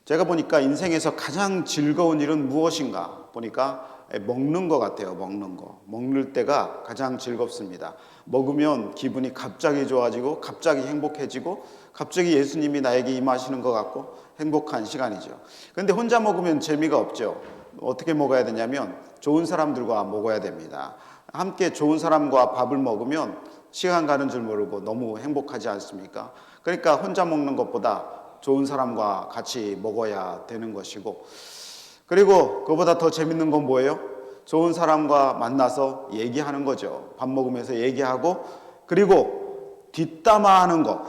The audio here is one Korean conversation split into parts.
제가 보니까 인생에서 가장 즐거운 일은 무엇인가 보니까 먹는 것 같아요. 먹는 거. 먹는 때가 가장 즐겁습니다. 먹으면 기분이 갑자기 좋아지고 갑자기 행복해지고 갑자기 예수님이 나에게 임하시는 것 같고 행복한 시간이죠. 그런데 혼자 먹으면 재미가 없죠. 어떻게 먹어야 되냐면 좋은 사람들과 먹어야 됩니다. 함께 좋은 사람과 밥을 먹으면 시간 가는 줄 모르고 너무 행복하지 않습니까? 그러니까 혼자 먹는 것보다 좋은 사람과 같이 먹어야 되는 것이고, 그리고 그보다 더 재밌는 건 뭐예요? 좋은 사람과 만나서 얘기하는 거죠. 밥 먹으면서 얘기하고, 그리고 뒷담화 하는 거.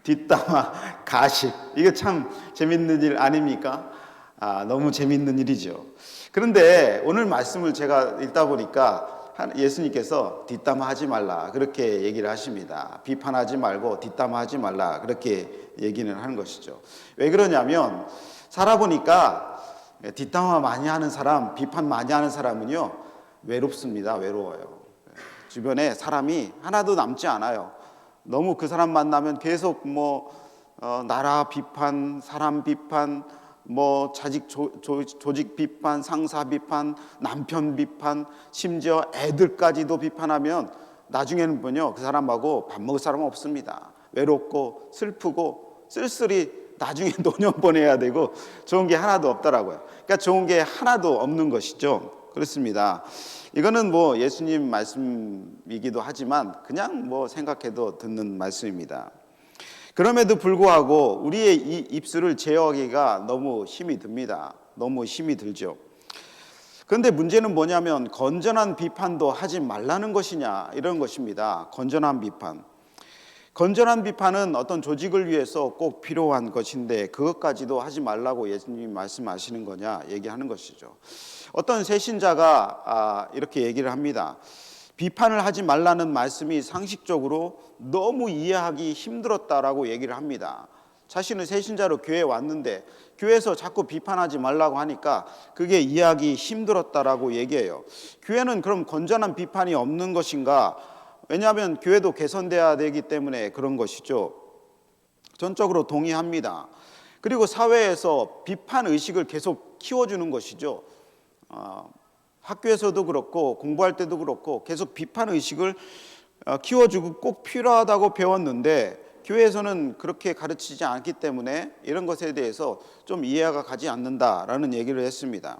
뒷담화, 가십. 이게 참 재밌는 일 아닙니까? 너무 재밌는 일이죠. 그런데 오늘 말씀을 제가 읽다 보니까 예수님께서 뒷담화하지 말라 그렇게 얘기를 하십니다. 비판하지 말고 뒷담화하지 말라 그렇게 얘기는 하는 것이죠. 왜 그러냐면 살아보니까 뒷담화 많이 하는 사람, 비판 많이 하는 사람은요 외롭습니다. 외로워요. 주변에 사람이 하나도 남지 않아요. 너무 그 사람 만나면 계속 나라 비판, 사람 비판, 조직 비판, 상사 비판, 남편 비판, 심지어 애들까지도 비판하면 나중에는 그 사람하고 밥 먹을 사람은 없습니다. 외롭고 슬프고 쓸쓸히 나중에 노년 보내야 되고 좋은 게 하나도 없더라고요. 그러니까 좋은 게 하나도 없는 것이죠. 그렇습니다. 이거는 예수님 말씀이기도 하지만 그냥 생각해도 듣는 말씀입니다. 그럼에도 불구하고 우리의 이 입술을 제어하기가 너무 힘이 듭니다. 너무 힘이 들죠. 그런데 문제는 뭐냐면 건전한 비판도 하지 말라는 것이냐 이런 것입니다. 건전한 비판. 건전한 비판은 어떤 조직을 위해서 꼭 필요한 것인데 그것까지도 하지 말라고 예수님이 말씀하시는 거냐 얘기하는 것이죠. 어떤 새신자가 이렇게 얘기를 합니다. 비판을 하지 말라는 말씀이 상식적으로 너무 이해하기 힘들었다라고 얘기를 합니다. 자신은 새신자로 교회에 왔는데 교회에서 자꾸 비판하지 말라고 하니까 그게 이해하기 힘들었다라고 얘기해요. 교회는 그럼 건전한 비판이 없는 것인가? 왜냐하면 교회도 개선돼야 되기 때문에 그런 것이죠. 전적으로 동의합니다. 그리고 사회에서 비판 의식을 계속 키워주는 것이죠. 학교에서도 그렇고 공부할 때도 그렇고 계속 비판 의식을 키워주고 꼭 필요하다고 배웠는데 교회에서는 그렇게 가르치지 않기 때문에 이런 것에 대해서 좀 이해가 가지 않는다라는 얘기를 했습니다.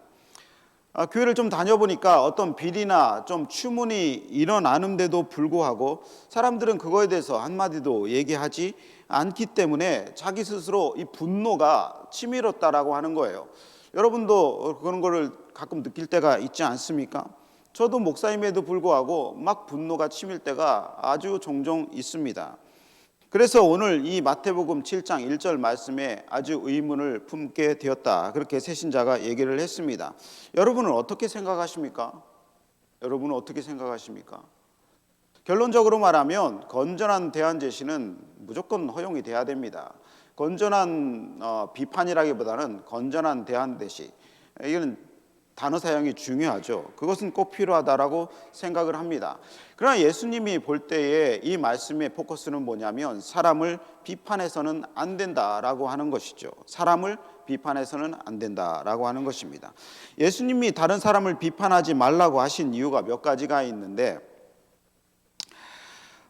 교회를 좀 다녀보니까 어떤 비리나 좀 추문이 일어나는데도 불구하고 사람들은 그거에 대해서 한마디도 얘기하지 않기 때문에 자기 스스로 이 분노가 치밀었다라고 하는 거예요. 여러분도 그런 거를 가끔 느낄 때가 있지 않습니까? 저도 목사임에도 불구하고 막 분노가 치밀 때가 아주 종종 있습니다. 그래서 오늘 이 마태복음 7장 1절 말씀에 아주 의문을 품게 되었다. 그렇게 새신자가 얘기를 했습니다. 여러분은 어떻게 생각하십니까? 여러분은 어떻게 생각하십니까? 결론적으로 말하면 건전한 대안 제시는 무조건 허용이 돼야 됩니다. 건전한 비판이라기보다는 건전한 대안 제시. 이건 단어 사용이 중요하죠. 그것은 꼭 필요하다라고 생각을 합니다. 그러나 예수님이 볼 때에 이 말씀의 포커스는 뭐냐면 사람을 비판해서는 안 된다라고 하는 것이죠. 사람을 비판해서는 안 된다라고 하는 것입니다. 예수님이 다른 사람을 비판하지 말라고 하신 이유가 몇 가지가 있는데,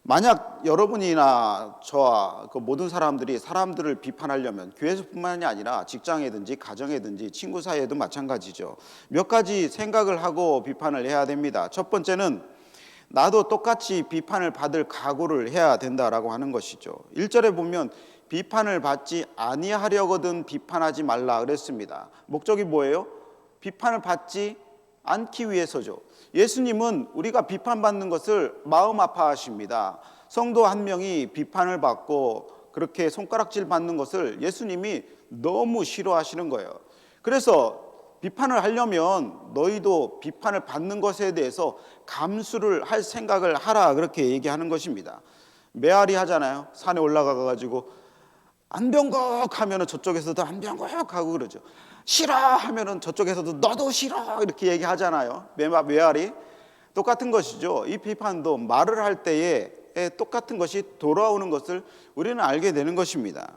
만약 여러분이나 저와 그 모든 사람들이 사람들을 비판하려면 교회에서뿐만이 아니라 직장이든지 가정이든지 친구 사이에도 마찬가지죠. 몇 가지 생각을 하고 비판을 해야 됩니다. 첫 번째는 나도 똑같이 비판을 받을 각오를 해야 된다라고 하는 것이죠. 1절에 보면 비판을 받지 아니하려거든 비판하지 말라 그랬습니다. 목적이 뭐예요? 비판을 받지 않기 위해서죠. 예수님은 우리가 비판받는 것을 마음 아파하십니다. 성도 한 명이 비판을 받고 그렇게 손가락질 받는 것을 예수님이 너무 싫어하시는 거예요. 그래서 비판을 하려면 너희도 비판을 받는 것에 대해서 감수를 할 생각을 하라 그렇게 얘기하는 것입니다. 메아리 하잖아요. 산에 올라가가지고 안병걱 하면은 저쪽에서도 안병걱 하고 그러죠. 싫어 하면은 저쪽에서도 너도 싫어 이렇게 얘기하잖아요. 메아리 똑같은 것이죠. 이 비판도 말을 할 때에 똑같은 것이 돌아오는 것을 우리는 알게 되는 것입니다.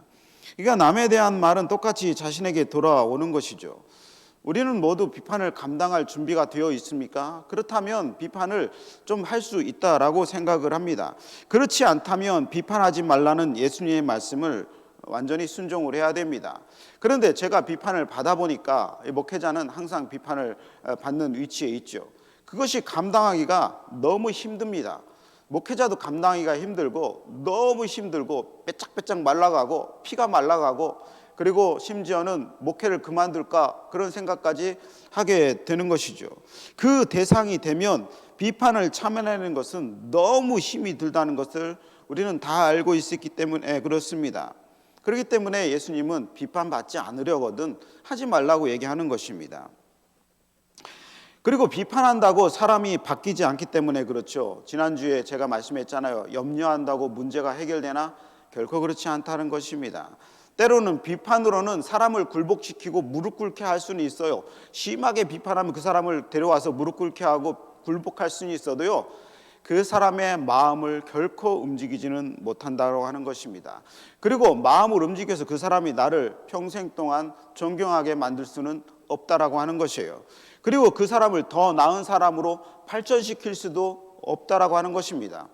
그러니까 남에 대한 말은 똑같이 자신에게 돌아오는 것이죠. 우리는 모두 비판을 감당할 준비가 되어 있습니까? 그렇다면 비판을 좀 할 수 있다라고 생각을 합니다. 그렇지 않다면 비판하지 말라는 예수님의 말씀을 완전히 순종을 해야 됩니다. 그런데 제가 비판을 받아보니까 목회자는 항상 비판을 받는 위치에 있죠. 그것이 감당하기가 너무 힘듭니다. 목회자도 감당하기가 힘들고 너무 힘들고 빼짝빼짝 말라가고 피가 말라가고 그리고 심지어는 목회를 그만둘까 그런 생각까지 하게 되는 것이죠. 그 대상이 되면 비판을 참아내는 것은 너무 힘이 들다는 것을 우리는 다 알고 있었기 때문에 그렇습니다. 그렇기 때문에 예수님은 비판받지 않으려거든 하지 말라고 얘기하는 것입니다. 그리고 비판한다고 사람이 바뀌지 않기 때문에 그렇죠. 지난주에 제가 말씀했잖아요. 염려한다고 문제가 해결되나? 결코 그렇지 않다는 것입니다. 때로는 비판으로는 사람을 굴복시키고 무릎 꿇게 할 수는 있어요. 심하게 비판하면 그 사람을 데려와서 무릎 꿇게 하고 굴복할 수는 있어도요, 그 사람의 마음을 결코 움직이지는 못한다고 하는 것입니다. 그리고 마음을 움직여서 그 사람이 나를 평생 동안 존경하게 만들 수는 없다라고 하는 것이에요. 그리고 그 사람을 더 나은 사람으로 발전시킬 수도 없다라고 하는 것입니다.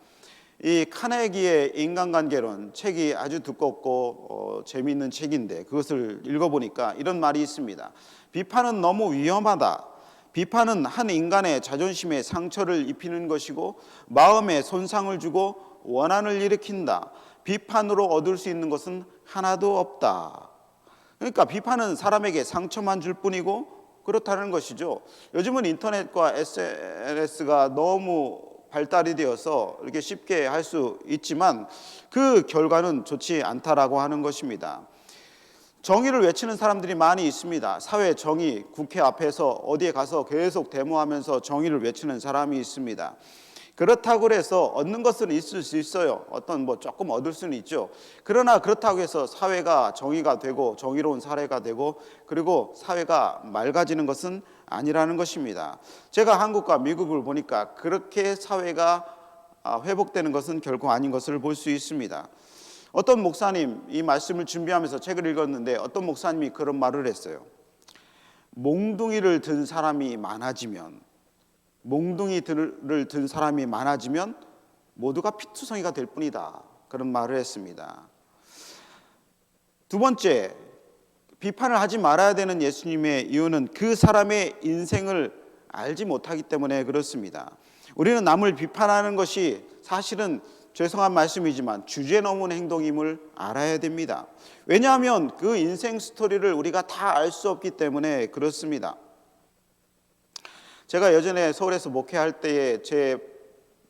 이 카네기의 인간관계론 책이 아주 두껍고 재미있는 책인데 그것을 읽어보니까 이런 말이 있습니다. 비판은 너무 위험하다. 비판은 한 인간의 자존심에 상처를 입히는 것이고 마음에 손상을 주고 원한을 일으킨다. 비판으로 얻을 수 있는 것은 하나도 없다. 그러니까 비판은 사람에게 상처만 줄 뿐이고 그렇다는 것이죠. 요즘은 인터넷과 SNS가 너무 발달이 되어서 이렇게 쉽게 할 수 있지만 그 결과는 좋지 않다라고 하는 것입니다. 정의를 외치는 사람들이 많이 있습니다. 사회 정의, 국회 앞에서 어디에 가서 계속 데모하면서 정의를 외치는 사람이 있습니다. 그렇다고 해서 얻는 것은 있을 수 있어요. 어떤 조금 얻을 수는 있죠. 그러나 그렇다고 해서 사회가 정의가 되고 정의로운 사회가 되고 그리고 사회가 맑아지는 것은 아니라는 것입니다. 제가 한국과 미국을 보니까 그렇게 사회가 회복되는 것은 결코 아닌 것을 볼 수 있습니다. 어떤 목사님, 이 말씀을 준비하면서 책을 읽었는데 어떤 목사님이 그런 말을 했어요. 몽둥이를 든 사람이 많아지면 몽둥이를 든 사람이 많아지면 모두가 피투성이가 될 뿐이다. 그런 말을 했습니다. 두 번째, 비판을 하지 말아야 되는 예수님의 이유는 그 사람의 인생을 알지 못하기 때문에 그렇습니다. 우리는 남을 비판하는 것이 사실은 죄송한 말씀이지만 주제 넘은 행동임을 알아야 됩니다. 왜냐하면 그 인생 스토리를 우리가 다 알 수 없기 때문에 그렇습니다. 제가 예전에 서울에서 목회할 때에 제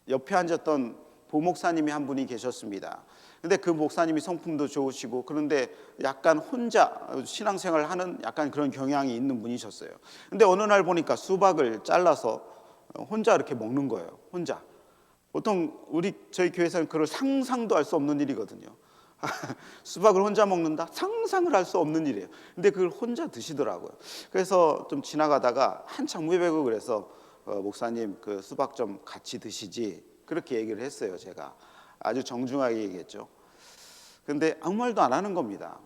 옆에 앉았던 부목사님이 한 분이 계셨습니다. 근데 그 목사님이 성품도 좋으시고 그런데 약간 혼자 신앙생활을 하는 약간 그런 경향이 있는 분이셨어요. 근데 어느 날 보니까 수박을 잘라서 혼자 이렇게 먹는 거예요. 혼자. 보통 저희 교회에서는 그걸 상상도 할 수 없는 일이거든요. 수박을 혼자 먹는다? 상상을 할 수 없는 일이에요. 근데 그걸 혼자 드시더라고요. 그래서 좀 지나가다가 한참 무배고 그래서 목사님 그 수박 좀 같이 드시지 그렇게 얘기를 했어요. 제가 아주 정중하게 얘기했죠. 근데 아무 말도 안 하는 겁니다.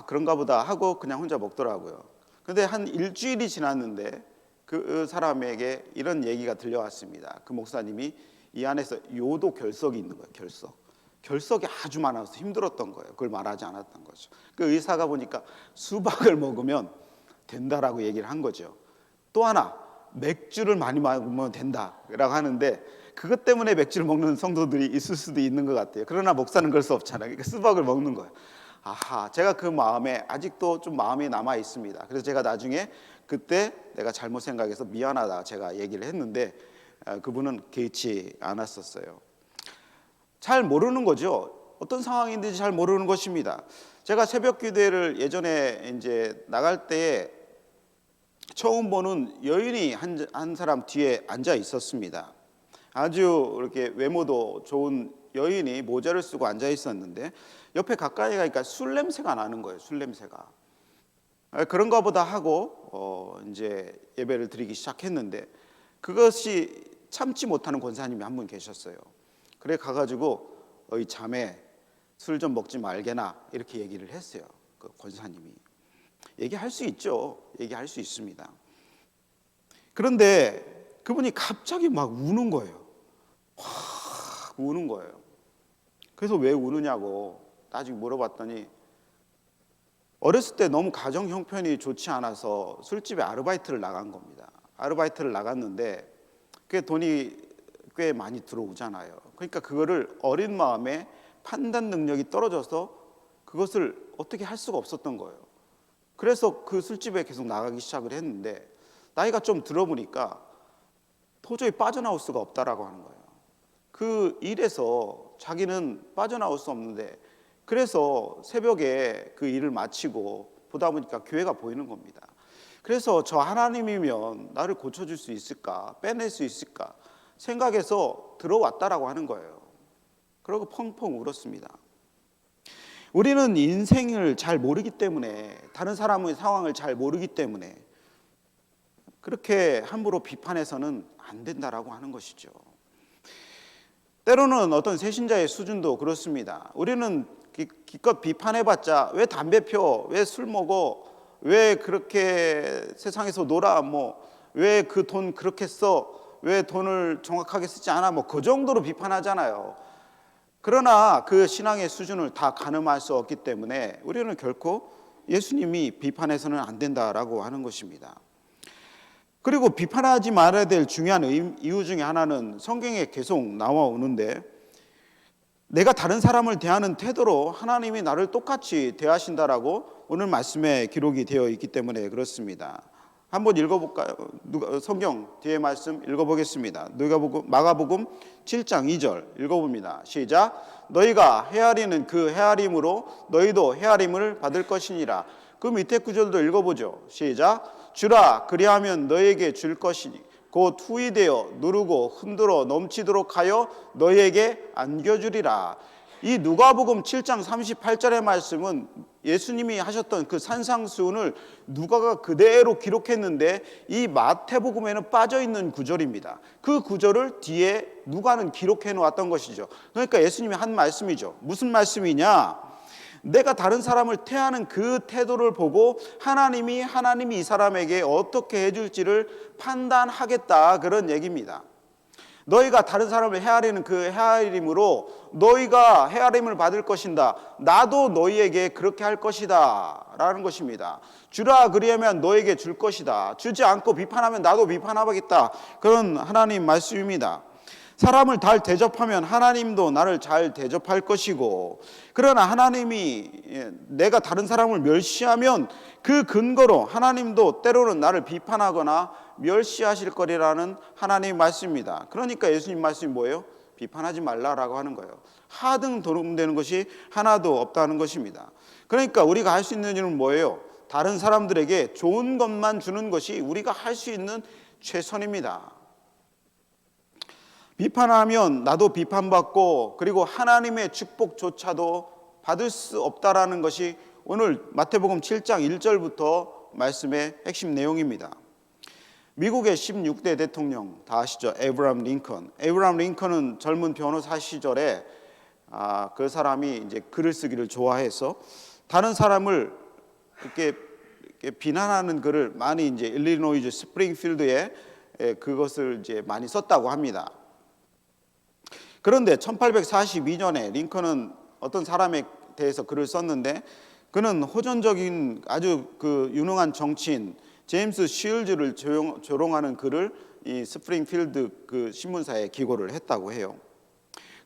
그런가 보다 하고 그냥 혼자 먹더라고요. 근데 한 일주일이 지났는데 그 사람에게 이런 얘기가 들려왔습니다. 그 목사님이 이 안에서 요도 결석이 있는 거예요. 결석이 아주 많아서 힘들었던 거예요. 그걸 말하지 않았던 거죠. 그 의사가 보니까 수박을 먹으면 된다라고 얘기를 한 거죠. 또 하나 맥주를 많이 먹으면 된다라고 하는데 그것 때문에 맥주를 먹는 성도들이 있을 수도 있는 것 같아요. 그러나 목사는 그럴 수 없잖아요. 그러니까 수박을 먹는 거예요. 제가 그 마음에 아직도 좀 마음이 남아 있습니다. 그래서 제가 나중에 그때 내가 잘못 생각해서 미안하다 제가 얘기를 했는데 그분은 개의치 않았었어요. 잘 모르는 거죠. 어떤 상황인지 잘 모르는 것입니다. 제가 새벽 기도회를 예전에 이제 나갈 때에 처음 보는 여인이 한 사람 뒤에 앉아 있었습니다. 아주 이렇게 외모도 좋은 여인이 모자를 쓰고 앉아 있었는데 옆에 가까이 가니까 술 냄새가 나는 거예요. 술 냄새가. 그런가 보다 하고 이제 예배를 드리기 시작했는데 그것이 참지 못하는 권사님이 한 분 계셨어요. 그래 가가지고 자매 술 좀 먹지 말게나 이렇게 얘기를 했어요. 그 권사님이. 얘기할 수 있죠. 얘기할 수 있습니다. 그런데 그분이 갑자기 막 우는 거예요. 확 우는 거예요. 그래서 왜 우느냐고 나중에 물어봤더니 어렸을 때 너무 가정 형편이 좋지 않아서 술집에 아르바이트를 나간 겁니다. 아르바이트를 나갔는데 그 돈이 꽤 많이 들어오잖아요. 그러니까 그거를 어린 마음에 판단 능력이 떨어져서 그것을 어떻게 할 수가 없었던 거예요. 그래서 그 술집에 계속 나가기 시작을 했는데 나이가 좀 들어보니까 도저히 빠져나올 수가 없다라고 하는 거예요. 그 일에서 자기는 빠져나올 수 없는데 그래서 새벽에 그 일을 마치고 보다 보니까 교회가 보이는 겁니다. 그래서 저 하나님이면 나를 고쳐줄 수 있을까? 빼낼 수 있을까? 생각해서 들어왔다라고 하는 거예요. 그러고 펑펑 울었습니다. 우리는 인생을 잘 모르기 때문에 다른 사람의 상황을 잘 모르기 때문에 그렇게 함부로 비판해서는 안 된다라고 하는 것이죠. 때로는 어떤 새신자의 수준도 그렇습니다. 우리는 기껏 비판해봤자 왜 담배 펴? 왜 술 먹어? 왜 그렇게 세상에서 놀아? 왜 그 돈 그렇게 써? 왜 돈을 정확하게 쓰지 않아? 그 정도로 비판하잖아요. 그러나 그 신앙의 수준을 다 가늠할 수 없기 때문에 우리는 결코 예수님이 비판해서는 안 된다라고 하는 것입니다. 그리고 비판하지 말아야 될 중요한 이유 중에 하나는 성경에 계속 나와오는데 내가 다른 사람을 대하는 태도로 하나님이 나를 똑같이 대하신다라고 오늘 말씀에 기록이 되어 있기 때문에 그렇습니다. 한번 읽어볼까요? 성경 뒤에 말씀 읽어보겠습니다. 마가복음 7장 2절 읽어봅니다. 시작. 너희가 헤아리는 그 헤아림으로 너희도 헤아림을 받을 것이니라. 그 밑에 구절도 읽어보죠. 시작. 주라 그리하면 너에게 줄 것이니 곧 후이되어 누르고 흔들어 넘치도록 하여 너희에게 안겨주리라. 이 누가복음 7장 38절의 말씀은 예수님이 하셨던 그 산상수훈을 누가가 그대로 기록했는데 이 마태복음에는 빠져있는 구절입니다. 그 구절을 뒤에 누가는 기록해 놓았던 것이죠. 그러니까 예수님이 한 말씀이죠. 무슨 말씀이냐? 내가 다른 사람을 태하는 그 태도를 보고 하나님이 이 사람에게 어떻게 해줄지를 판단하겠다, 그런 얘기입니다. 너희가 다른 사람을 헤아리는 그 헤아림으로 너희가 헤아림을 받을 것이다. 나도 너희에게 그렇게 할 것이다 라는 것입니다. 주라 그리하면 너에게 줄 것이다. 주지 않고 비판하면 나도 비판하겠다. 그런 하나님 말씀입니다. 사람을 잘 대접하면 하나님도 나를 잘 대접할 것이고, 그러나 하나님이 내가 다른 사람을 멸시하면 그 근거로 하나님도 때로는 나를 비판하거나 멸시하실 거리라는 하나님의 말씀입니다. 그러니까 예수님 말씀이 뭐예요? 비판하지 말라라고 하는 거예요. 하등 도움되는 것이 하나도 없다는 것입니다. 그러니까 우리가 할 수 있는 일은 뭐예요? 다른 사람들에게 좋은 것만 주는 것이 우리가 할 수 있는 최선입니다. 비판하면 나도 비판받고 그리고 하나님의 축복조차도 받을 수 없다라는 것이 오늘 마태복음 7장 1절부터 말씀의 핵심 내용입니다. 미국의 16대 대통령 다 아시죠? 에이브라함 링컨. 에이브라함 링컨은 젊은 변호사 시절에 그 사람이 이제 글을 쓰기를 좋아해서 다른 사람을 이렇게 비난하는 글을 많이 이제 일리노이주 스프링필드에 그것을 이제 많이 썼다고 합니다. 그런데 1842년에 링컨은 어떤 사람에 대해서 글을 썼는데 그는 호전적인 아주 그 유능한 정치인 제임스 쉴즈를 조롱하는 글을 이 스프링필드 그 신문사에 기고를 했다고 해요.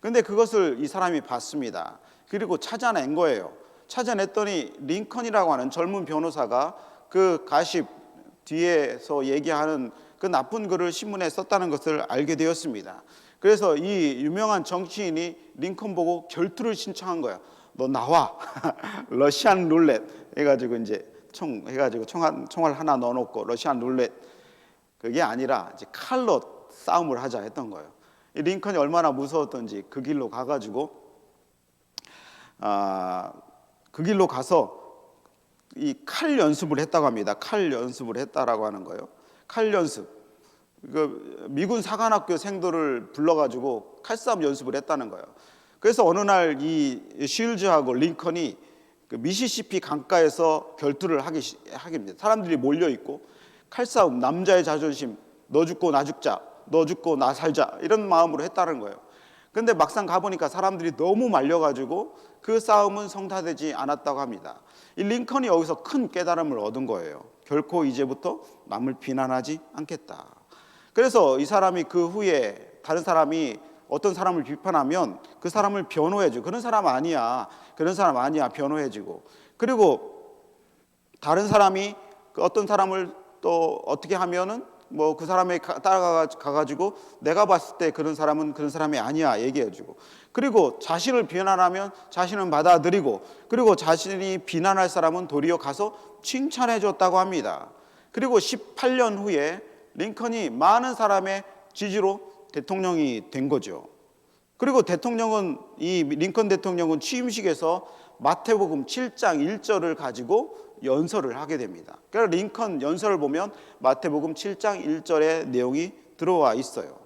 그런데 그것을 이 사람이 봤습니다. 그리고 찾아낸 거예요. 찾아냈더니 링컨이라고 하는 젊은 변호사가 그 가십 뒤에서 얘기하는 그 나쁜 글을 신문에 썼다는 것을 알게 되었습니다. 그래서 이 유명한 정치인이 링컨 보고 결투를 신청한 거야. 너 나와. 러시안 룰렛 해가지고 이제 총알 하나 넣어놓고 러시안 룰렛, 그게 아니라 이제 칼로 싸움을 하자 했던 거예요. 이 링컨이 얼마나 무서웠던지 그 길로 가가지고 그 길로 가서 이 칼 연습을 했다고 합니다. 칼 연습을 했다라고 하는 거예요. 칼 연습. 미군 사관학교 생도를 불러가지고 칼싸움 연습을 했다는 거예요. 그래서 어느 날 이 쉴즈하고 링컨이 그 미시시피 강가에서 결투를 하게 됩니다. 사람들이 몰려 있고 칼싸움, 남자의 자존심, 너 죽고 나 죽자, 너 죽고 나 살자, 이런 마음으로 했다는 거예요. 근데 막상 가보니까 사람들이 너무 말려가지고 그 싸움은 성사되지 않았다고 합니다. 이 링컨이 여기서 큰 깨달음을 얻은 거예요. 결코 이제부터 남을 비난하지 않겠다. 그래서 이 사람이 그 후에 다른 사람이 어떤 사람을 비판하면 그 사람을 변호해주고, 그런 사람 아니야, 그런 사람 아니야, 변호해주고, 그리고 다른 사람이 그 어떤 사람을 또 어떻게 하면은 뭐 그 사람에 따라가가지고 내가 봤을 때 그런 사람은 그런 사람이 아니야 얘기해주고, 그리고 자신을 비난하면 자신은 받아들이고, 그리고 자신이 비난할 사람은 도리어 가서 칭찬해줬다고 합니다. 그리고 18년 후에 링컨이 많은 사람의 지지로 대통령이 된 거죠. 그리고 대통령은, 이 링컨 대통령은 취임식에서 마태복음 7장 1절을 가지고 연설을 하게 됩니다. 그래서 링컨 연설을 보면 마태복음 7장 1절의 내용이 들어와 있어요.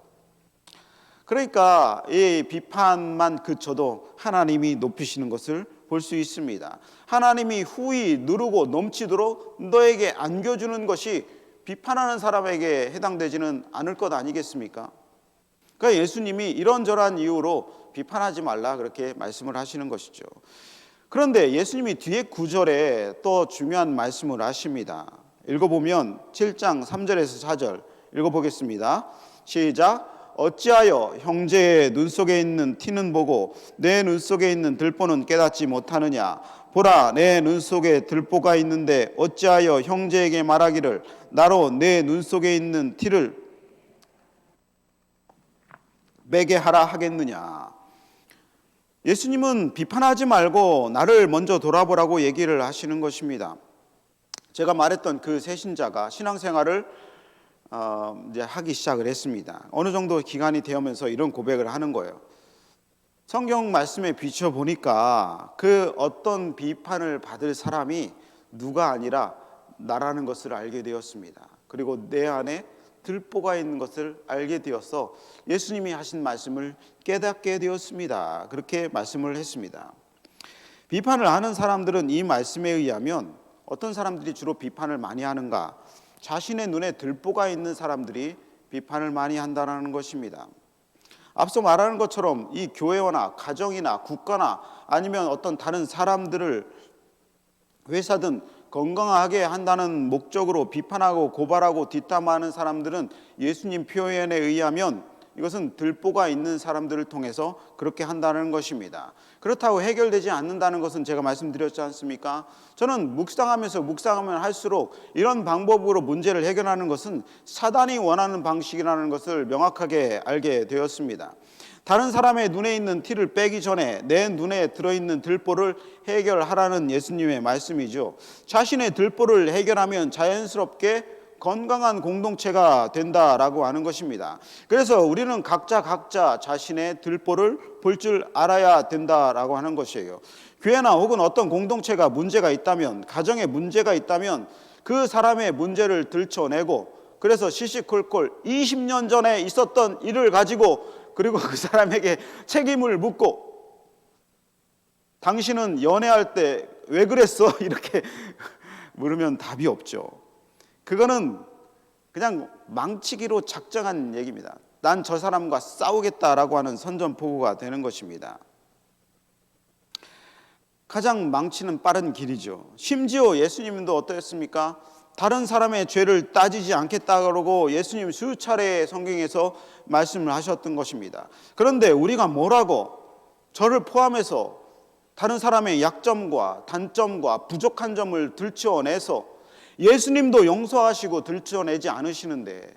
그러니까 이 비판만 그쳐도 하나님이 높이시는 것을 볼 수 있습니다. 하나님이 후히 누르고 넘치도록 너에게 안겨주는 것이 비판하는 사람에게 해당되지는 않을 것 아니겠습니까? 그러니까 예수님이 이런저런 이유로 비판하지 말라 그렇게 말씀을 하시는 것이죠. 그런데 예수님이 뒤에 9절에 또 중요한 말씀을 하십니다. 읽어보면 7장 3절에서 4절 읽어보겠습니다. 시작. 어찌하여 형제의 눈 속에 있는 티는 보고 내 눈 속에 있는 들보는 깨닫지 못하느냐. 보라, 내 눈 속에 들보가 있는데 어찌하여 형제에게 말하기를 나로 내 눈 속에 있는 티를 매게 하라 하겠느냐. 예수님은 비판하지 말고 나를 먼저 돌아보라고 얘기를 하시는 것입니다. 제가 말했던 그 새신자가 신앙생활을 이제 하기 시작을 했습니다. 어느 정도 기간이 되면서 이런 고백을 하는 거예요. 성경 말씀에 비춰보니까 그 어떤 비판을 받을 사람이 누가 아니라 나라는 것을 알게 되었습니다. 그리고 내 안에 들보가 있는 것을 알게 되어서 예수님이 하신 말씀을 깨닫게 되었습니다. 그렇게 말씀을 했습니다. 비판을 하는 사람들은 이 말씀에 의하면 어떤 사람들이 주로 비판을 많이 하는가? 자신의 눈에 들보가 있는 사람들이 비판을 많이 한다는 것입니다. 앞서 말하는 것처럼 이 교회나 가정이나 국가나 아니면 어떤 다른 사람들을 회사든 건강하게 한다는 목적으로 비판하고 고발하고 뒷담화하는 사람들은 예수님 표현에 의하면 이것은 들보가 있는 사람들을 통해서 그렇게 한다는 것입니다. 그렇다고 해결되지 않는다는 것은 제가 말씀드렸지 않습니까? 저는 묵상하면 할수록 이런 방법으로 문제를 해결하는 것은 사단이 원하는 방식이라는 것을 명확하게 알게 되었습니다. 다른 사람의 눈에 있는 티를 빼기 전에 내 눈에 들어있는 들보를 해결하라는 예수님의 말씀이죠. 자신의 들보를 해결하면 자연스럽게 건강한 공동체가 된다라고 하는 것입니다. 그래서 우리는 각자 자신의 들보를 볼 줄 알아야 된다라고 하는 것이에요. 교회나 혹은 어떤 공동체가 문제가 있다면, 가정에 문제가 있다면 그 사람의 문제를 들춰내고, 그래서 시시콜콜 20년 전에 있었던 일을 가지고 그리고 그 사람에게 책임을 묻고, 당신은 연애할 때 왜 그랬어? 이렇게 물으면 답이 없죠. 그거는 그냥 망치기로 작정한 얘기입니다. 난 저 사람과 싸우겠다라고 하는 선전포고가 되는 것입니다. 가장 망치는 빠른 길이죠. 심지어 예수님도 어떠했습니까? 다른 사람의 죄를 따지지 않겠다 그러고 예수님 수차례 성경에서 말씀을 하셨던 것입니다. 그런데 우리가 뭐라고 저를 포함해서 다른 사람의 약점과 단점과 부족한 점을 들춰내서 예수님도 용서하시고 들춰내지 않으시는데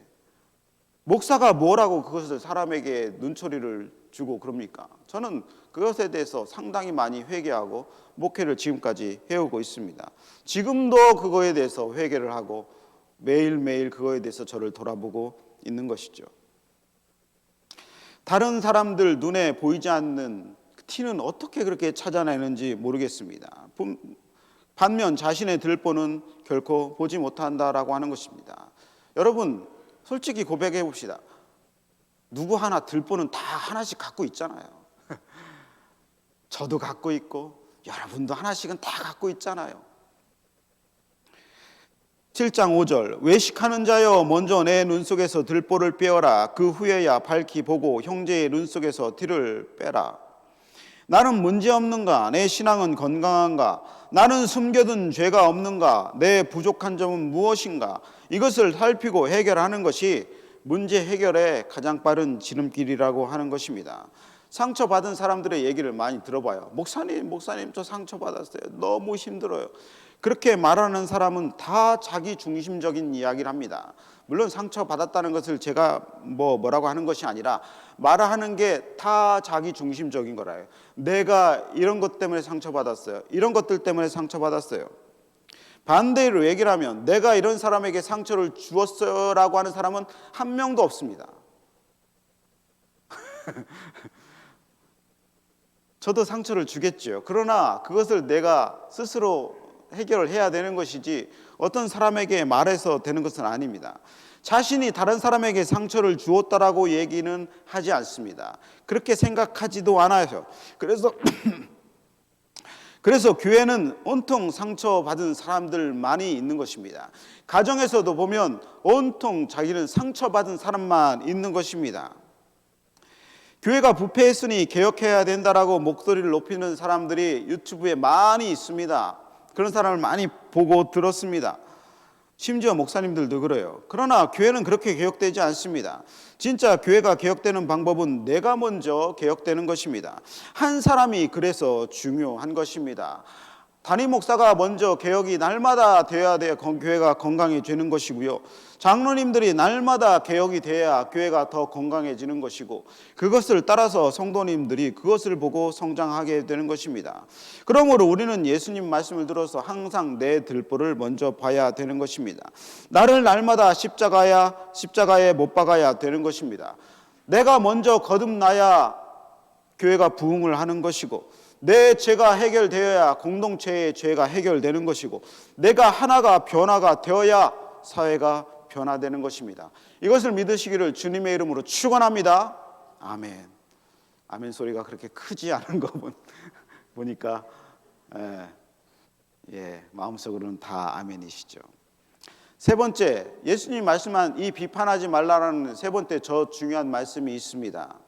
목사가 뭐라고 그것을 사람에게 눈초리를 주고 그럽니까? 저는 그것에 대해서 상당히 많이 회개하고 목회를 지금까지 해오고 있습니다. 지금도 그거에 대해서 회개를 하고 매일매일 그거에 대해서 저를 돌아보고 있는 것이죠. 다른 사람들 눈에 보이지 않는 티는 어떻게 그렇게 찾아내는지 모르겠습니다. 반면 자신의 들보는 결코 보지 못한다라고 하는 것입니다. 여러분, 솔직히 고백해 봅시다. 누구 하나 들보는 다 하나씩 갖고 있잖아요. 저도 갖고 있고 여러분도 하나씩은 다 갖고 있잖아요. 7장 5절 외식하는 자여 먼저 내 눈 속에서 들보를 빼어라. 그 후에야 밝히 보고 형제의 눈 속에서 티를 빼라. 나는 문제없는가? 내 신앙은 건강한가? 나는 숨겨둔 죄가 없는가? 내 부족한 점은 무엇인가? 이것을 살피고 해결하는 것이 문제 해결의 가장 빠른 지름길이라고 하는 것입니다. 상처받은 사람들의 얘기를 많이 들어봐요. 목사님 저 상처받았어요. 너무 힘들어요. 그렇게 말하는 사람은 다 자기 중심적인 이야기를 합니다. 물론 상처받았다는 것을 제가 뭐라고 하는 것이 아니라 말하는 게 다 자기 중심적인 거라요. 내가 이런 것 때문에 상처받았어요. 이런 것들 때문에 상처받았어요. 반대로 얘기를 하면 내가 이런 사람에게 상처를 주었어요 라고 하는 사람은 한 명도 없습니다. 저도 상처를 주겠죠. 그러나 그것을 내가 스스로 해결을 해야 되는 것이지 어떤 사람에게 말해서 되는 것은 아닙니다. 자신이 다른 사람에게 상처를 주었다라고 얘기는 하지 않습니다. 그렇게 생각하지도 않아요. 그래서 교회는 온통 상처받은 사람들만이 있는 것입니다. 가정에서도 보면 온통 자기는 상처받은 사람만 있는 것입니다. 교회가 부패했으니 개혁해야 된다라고 목소리를 높이는 사람들이 유튜브에 많이 있습니다. 그런 사람을 많이 보고 들었습니다. 심지어 목사님들도 그래요. 그러나 교회는 그렇게 개혁되지 않습니다. 진짜 교회가 개혁되는 방법은 내가 먼저 개혁되는 것입니다. 한 사람이 그래서 중요한 것입니다. 담임 목사가 먼저 개혁이 날마다 되어야 교회가 건강해지는 것이고요. 장로님들이 날마다 개혁이 돼야 교회가 더 건강해지는 것이고, 그것을 따라서 성도님들이 그것을 보고 성장하게 되는 것입니다. 그러므로 우리는 예수님 말씀을 들어서 항상 내 들보를 먼저 봐야 되는 것입니다. 나를 날마다 십자가에 못 박아야 되는 것입니다. 내가 먼저 거듭나야 교회가 부흥을 하는 것이고, 내 죄가 해결되어야 공동체의 죄가 해결되는 것이고, 내가 하나가 변화가 되어야 사회가 변화되는 것입니다. 이것을 믿으시기를 주님의 이름으로 축원합니다. 아멘. 아멘 소리가 그렇게 크지 않은 거 보니까 마음속으로는 다 아멘이시죠. 세 번째, 예수님이 말씀한 이 비판하지 말라라는 세 번째 저 중요한 말씀이 있습니다.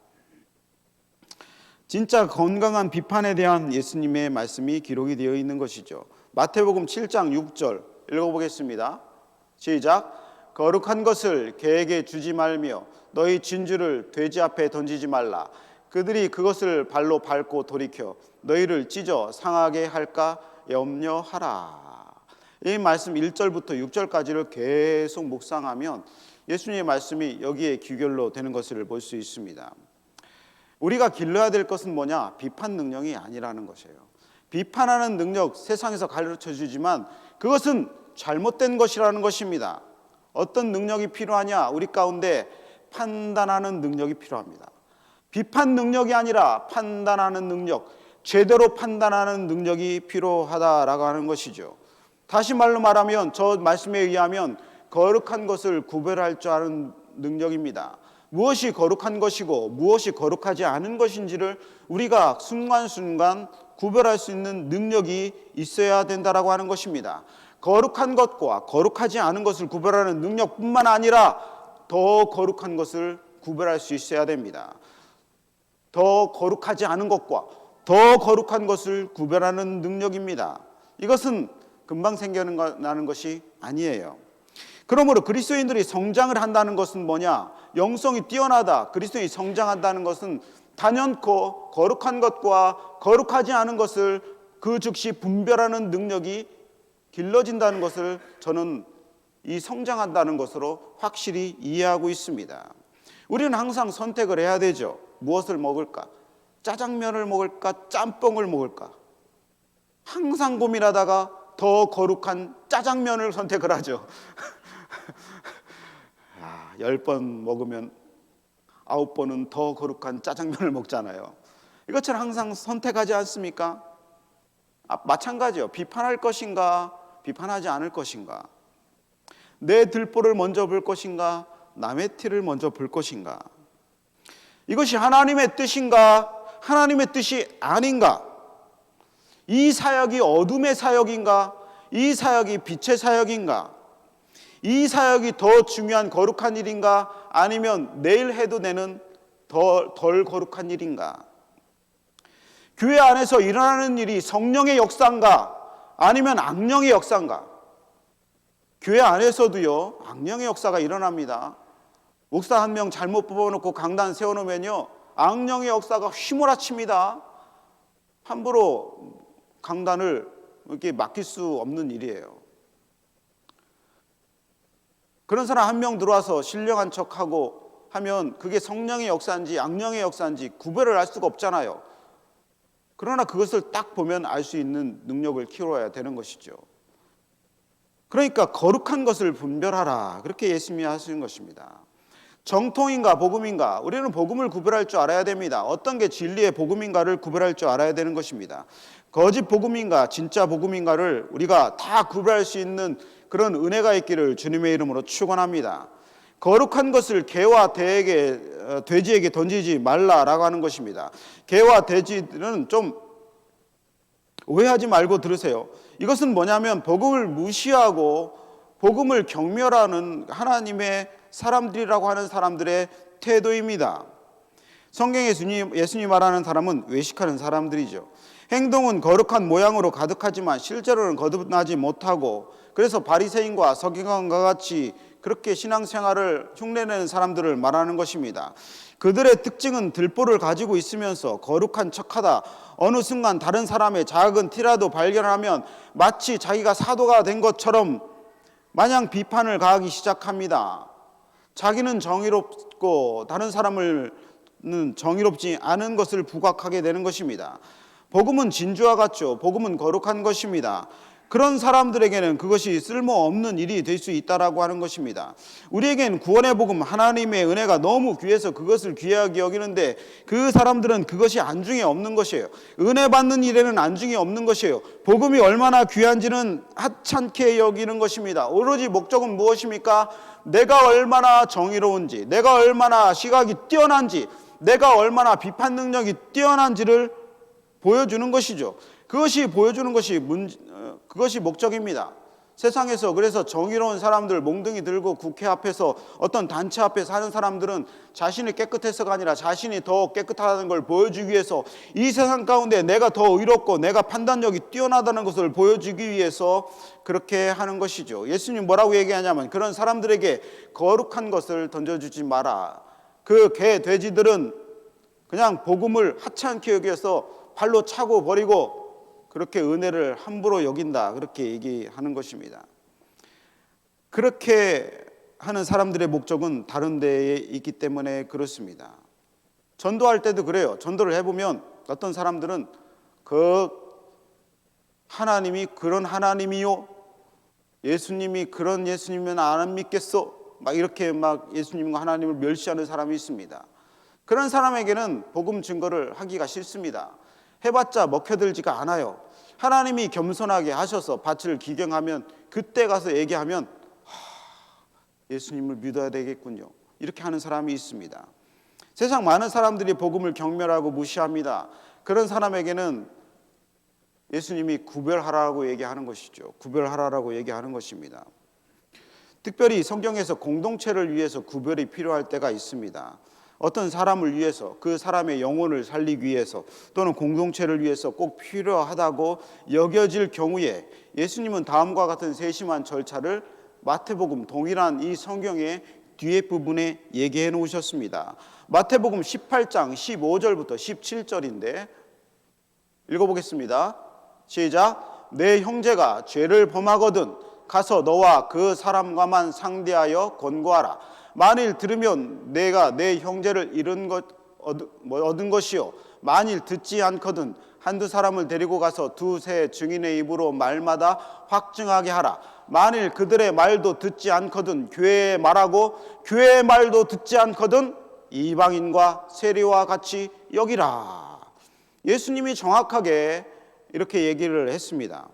진짜 건강한 비판에 대한 예수님의 말씀이 기록이 되어 있는 것이죠. 마태복음 7장 6절 읽어보겠습니다. 시작. 거룩한 것을 개에게 주지 말며 너희 진주를 돼지 앞에 던지지 말라. 그들이 그것을 발로 밟고 돌이켜 너희를 찢어 상하게 할까 염려하라. 이 말씀 1절부터 6절까지를 계속 묵상하면 예수님의 말씀이 여기에 귀결로 되는 것을 볼 수 있습니다. 우리가 길러야 될 것은 뭐냐? 비판 능력이 아니라는 것이에요. 비판하는 능력 세상에서 가르쳐 주지만 그것은 잘못된 것이라는 것입니다. 어떤 능력이 필요하냐? 우리 가운데 판단하는 능력이 필요합니다. 비판 능력이 아니라 판단하는 능력, 제대로 판단하는 능력이 필요하다라고 하는 것이죠. 다시 말로 말하면 저 말씀에 의하면 거룩한 것을 구별할 줄 아는 능력입니다. 무엇이 거룩한 것이고 무엇이 거룩하지 않은 것인지를 우리가 순간순간 구별할 수 있는 능력이 있어야 된다라고 하는 것입니다. 거룩한 것과 거룩하지 않은 것을 구별하는 능력뿐만 아니라 더 거룩한 것을 구별할 수 있어야 됩니다. 더 거룩하지 않은 것과 더 거룩한 것을 구별하는 능력입니다. 이것은 금방 생겨나는 것이 아니에요. 그러므로 그리스도인들이 성장을 한다는 것은 뭐냐? 영성이 뛰어나다. 그리스도인이 성장한다는 것은 단연코 거룩한 것과 거룩하지 않은 것을 그 즉시 분별하는 능력이 길러진다는 것을 저는 이 성장한다는 것으로 확실히 이해하고 있습니다. 우리는 항상 선택을 해야 되죠. 무엇을 먹을까? 짜장면을 먹을까? 짬뽕을 먹을까? 항상 고민하다가 더 거룩한 짜장면을 선택을 하죠. 10번 먹으면 9번은 더 거룩한 짜장면을 먹잖아요. 이것처럼 항상 선택하지 않습니까? 마찬가지요. 비판할 것인가, 비판하지 않을 것인가, 내 들보를 먼저 볼 것인가, 남의 티를 먼저 볼 것인가, 이것이 하나님의 뜻인가, 하나님의 뜻이 아닌가, 이 사역이 어둠의 사역인가? 이 사역이 빛의 사역인가? 이 사역이 더 중요한 거룩한 일인가? 아니면 내일 해도 되는 덜 거룩한 일인가? 교회 안에서 일어나는 일이 성령의 역사인가? 아니면 악령의 역사인가? 교회 안에서도요, 악령의 역사가 일어납니다. 목사 한 명 잘못 뽑아놓고 강단 세워놓으면요, 악령의 역사가 휘몰아칩니다. 함부로 강단을 이렇게 맡길 수 없는 일이에요. 그런 사람 한 명 들어와서 신령한 척하고 하면 그게 성령의 역사인지 악령의 역사인지 구별을 할 수가 없잖아요. 그러나 그것을 딱 보면 알 수 있는 능력을 키워야 되는 것이죠. 그러니까 거룩한 것을 분별하라, 그렇게 예수님이 하시는 것입니다. 정통인가 복음인가, 우리는 복음을 구별할 줄 알아야 됩니다. 어떤 게 진리의 복음인가를 구별할 줄 알아야 되는 것입니다. 거짓 복음인가 진짜 복음인가를 우리가 다 구별할 수 있는 그런 은혜가 있기를 주님의 이름으로 축원합니다. 거룩한 것을 개와 돼지에게 던지지 말라라고 하는 것입니다. 개와 돼지들은 좀 오해하지 말고 들으세요. 이것은 뭐냐면 복음을 무시하고 복음을 경멸하는 하나님의 사람들이라고 하는 사람들의 태도입니다. 성경에 예수님 말하는 사람은 외식하는 사람들이죠. 행동은 거룩한 모양으로 가득하지만 실제로는 거듭나지 못하고, 그래서 바리새인과 서기관과 같이 그렇게 신앙생활을 흉내내는 사람들을 말하는 것입니다. 그들의 특징은 들보를 가지고 있으면서 거룩한 척하다, 어느 순간 다른 사람의 작은 티라도 발견하면 마치 자기가 사도가 된 것처럼 마냥 비판을 가하기 시작합니다. 자기는 정의롭고 다른 사람은 정의롭지 않은 것을 부각하게 되는 것입니다. 복음은 진주와 같죠. 복음은 거룩한 것입니다. 그런 사람들에게는 그것이 쓸모없는 일이 될 수 있다라고 하는 것입니다. 우리에겐 구원의 복음, 하나님의 은혜가 너무 귀해서 그것을 귀하게 여기는데 그 사람들은 그것이 안중에 없는 것이에요. 은혜 받는 일에는 안중에 없는 것이에요. 복음이 얼마나 귀한지는 하찮게 여기는 것입니다. 오로지 목적은 무엇입니까? 내가 얼마나 정의로운지, 내가 얼마나 시각이 뛰어난지, 내가 얼마나 비판 능력이 뛰어난지를 보여주는 것이죠. 그것이 보여주는 것이 그것이 목적입니다. 세상에서 그래서 정의로운 사람들, 몽둥이 들고 국회 앞에서 어떤 단체 앞에서 하는 사람들은 자신이 깨끗해서가 아니라 자신이 더 깨끗하다는 걸 보여주기 위해서 이 세상 가운데 내가 더 의롭고 내가 판단력이 뛰어나다는 것을 보여주기 위해서 그렇게 하는 것이죠. 예수님 뭐라고 얘기하냐면 그런 사람들에게 거룩한 것을 던져주지 마라. 그 개, 돼지들은 그냥 복음을 하찮게 여겨서 발로 차고 버리고 그렇게 은혜를 함부로 여긴다, 그렇게 얘기하는 것입니다. 그렇게 하는 사람들의 목적은 다른 데에 있기 때문에 그렇습니다. 전도할 때도 그래요. 전도를 해보면 어떤 사람들은 그 하나님이 그런 하나님이요, 예수님이 그런 예수님이면 안 믿겠어, 막 이렇게 막 예수님과 하나님을 멸시하는 사람이 있습니다. 그런 사람에게는 복음 증거를 하기가 싫습니다. 해봤자 먹혀들지가 않아요. 하나님이 겸손하게 하셔서 밭을 기경하면 그때 가서 얘기하면 예수님을 믿어야 되겠군요, 이렇게 하는 사람이 있습니다. 세상 많은 사람들이 복음을 경멸하고 무시합니다. 그런 사람에게는 예수님이 구별하라고 얘기하는 것이죠. 구별하라고 얘기하는 것입니다. 특별히 성경에서 공동체를 위해서 구별이 필요할 때가 있습니다. 어떤 사람을 위해서, 그 사람의 영혼을 살리기 위해서 또는 공동체를 위해서 꼭 필요하다고 여겨질 경우에 예수님은 다음과 같은 세심한 절차를 마태복음 동일한 이 성경의 뒤에 부분에 얘기해 놓으셨습니다. 마태복음 18장 15절부터 17절인데 읽어보겠습니다. 시작. 내 형제가 죄를 범하거든 가서 너와 그 사람과만 상대하여 권고하라. 만일 들으면 내가 내 형제를 얻은 것이요, 만일 듣지 않거든 한두 사람을 데리고 가서 두세 증인의 입으로 말마다 확증하게 하라. 만일 그들의 말도 듣지 않거든 교회에 말하고 교회의 말도 듣지 않거든 이방인과 세리와 같이 여기라. 예수님이 정확하게 이렇게 얘기를 했습니다.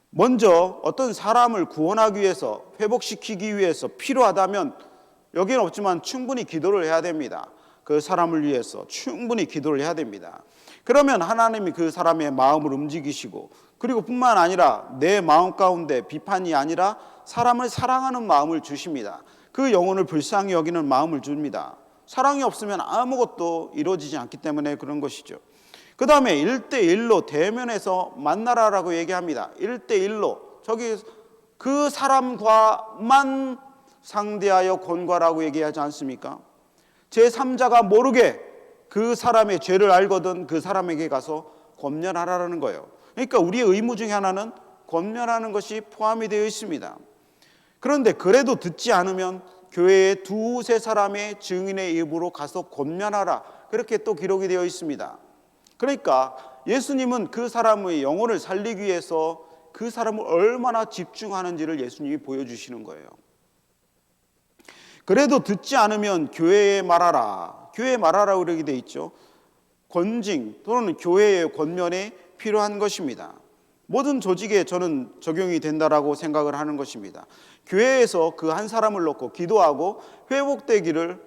먼저 어떤 사람을 구원하기 위해서, 회복시키기 위해서 필요하다면 여기는 없지만 충분히 기도를 해야 됩니다. 그 사람을 위해서 충분히 기도를 해야 됩니다. 그러면 하나님이 그 사람의 마음을 움직이시고, 그리고 뿐만 아니라 내 마음 가운데 비판이 아니라 사람을 사랑하는 마음을 주십니다. 그 영혼을 불쌍히 여기는 마음을 줍니다. 사랑이 없으면 아무것도 이루어지지 않기 때문에 그런 것이죠. 그 다음에 1대1로 대면해서 만나라라고 얘기합니다. 1대1로 저기 그 사람과만 상대하여 권고하라고 얘기하지 않습니까? 제3자가 모르게 그 사람의 죄를 알거든 그 사람에게 가서 권면하라는 거예요. 그러니까 우리의 의무 중에 하나는 권면하는 것이 포함이 되어 있습니다. 그런데 그래도 듣지 않으면 교회에 두세 사람의 증인의 입으로 가서 권면하라, 그렇게 또 기록이 되어 있습니다. 그러니까 예수님은 그 사람의 영혼을 살리기 위해서 그 사람을 얼마나 집중하는지를 예수님이 보여주시는 거예요. 그래도 듣지 않으면 교회에 말하라, 교회에 말하라 그러게 돼 있죠. 권징 또는 교회의 권면이 필요한 것입니다. 모든 조직에 저는 적용이 된다라고 생각을 하는 것입니다. 교회에서 그 한 사람을 놓고 기도하고 회복되기를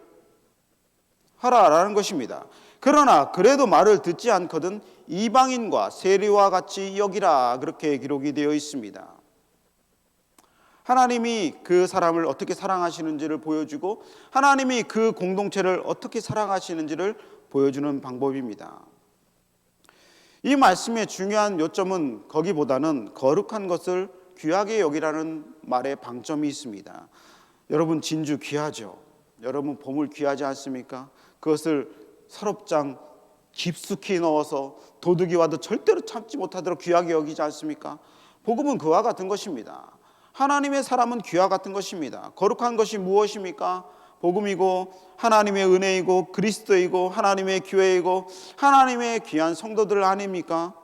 하라라는 것입니다. 그러나 그래도 말을 듣지 않거든 이방인과 세리와 같이 여기라, 그렇게 기록이 되어 있습니다. 하나님이 그 사람을 어떻게 사랑하시는지를 보여주고 하나님이 그 공동체를 어떻게 사랑하시는지를 보여주는 방법입니다. 이 말씀의 중요한 요점은 거기보다는 거룩한 것을 귀하게 여기라는 말에 방점이 있습니다. 여러분, 진주 귀하죠? 여러분, 보물 귀하지 않습니까? 그것을 서랍장 깊숙이 넣어서 도둑이 와도 절대로 참지 못하도록 귀하게 여기지 않습니까? 복음은 그와 같은 것입니다. 하나님의 사람은 귀와 같은 것입니다. 거룩한 것이 무엇입니까? 복음이고 하나님의 은혜이고 그리스도이고 하나님의 교회이고 하나님의 귀한 성도들 아닙니까?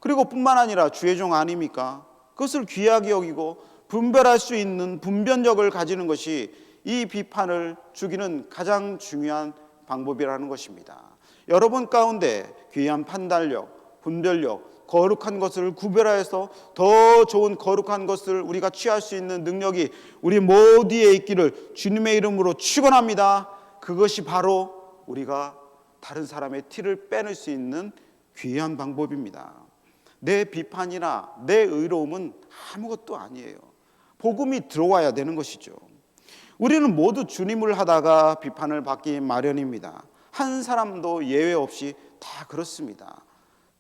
그리고 뿐만 아니라 주의 종 아닙니까? 그것을 귀하게 여기고 분별할 수 있는 분별력을 가지는 것이 이 비판을 죽이는 가장 중요한 방법이라는 것입니다. 여러분 가운데 귀한 판단력, 분별력, 거룩한 것을 구별하여서 더 좋은 거룩한 것을 우리가 취할 수 있는 능력이 우리 모두에 있기를 주님의 이름으로 축원합니다. 그것이 바로 우리가 다른 사람의 티를 빼낼 수 있는 귀한 방법입니다. 내 비판이나 내 의로움은 아무것도 아니에요. 복음이 들어와야 되는 것이죠. 우리는 모두 주님을 하다가 비판을 받기 마련입니다. 한 사람도 예외 없이 다 그렇습니다.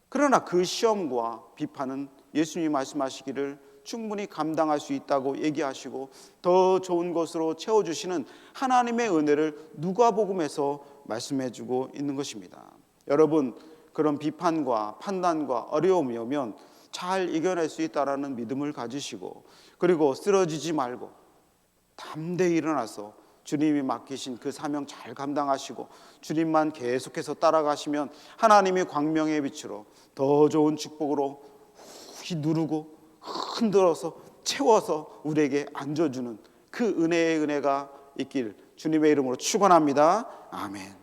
그러나 그 시험과 비판은 예수님이 말씀하시기를 충분히 감당할 수 있다고 얘기하시고 더 좋은 것으로 채워주시는 하나님의 은혜를 누가복음에서 말씀해주고 있는 것입니다. 여러분, 그런 비판과 판단과 어려움이 오면 잘 이겨낼 수 있다라는 믿음을 가지시고, 그리고 쓰러지지 말고 담대히 일어나서 주님이 맡기신 그 사명 잘 감당하시고 주님만 계속해서 따라가시면 하나님의 광명의 빛으로 더 좋은 축복으로 누르고 흔들어서 채워서 우리에게 안겨주는 그 은혜의 은혜가 있길 주님의 이름으로 축원합니다. 아멘.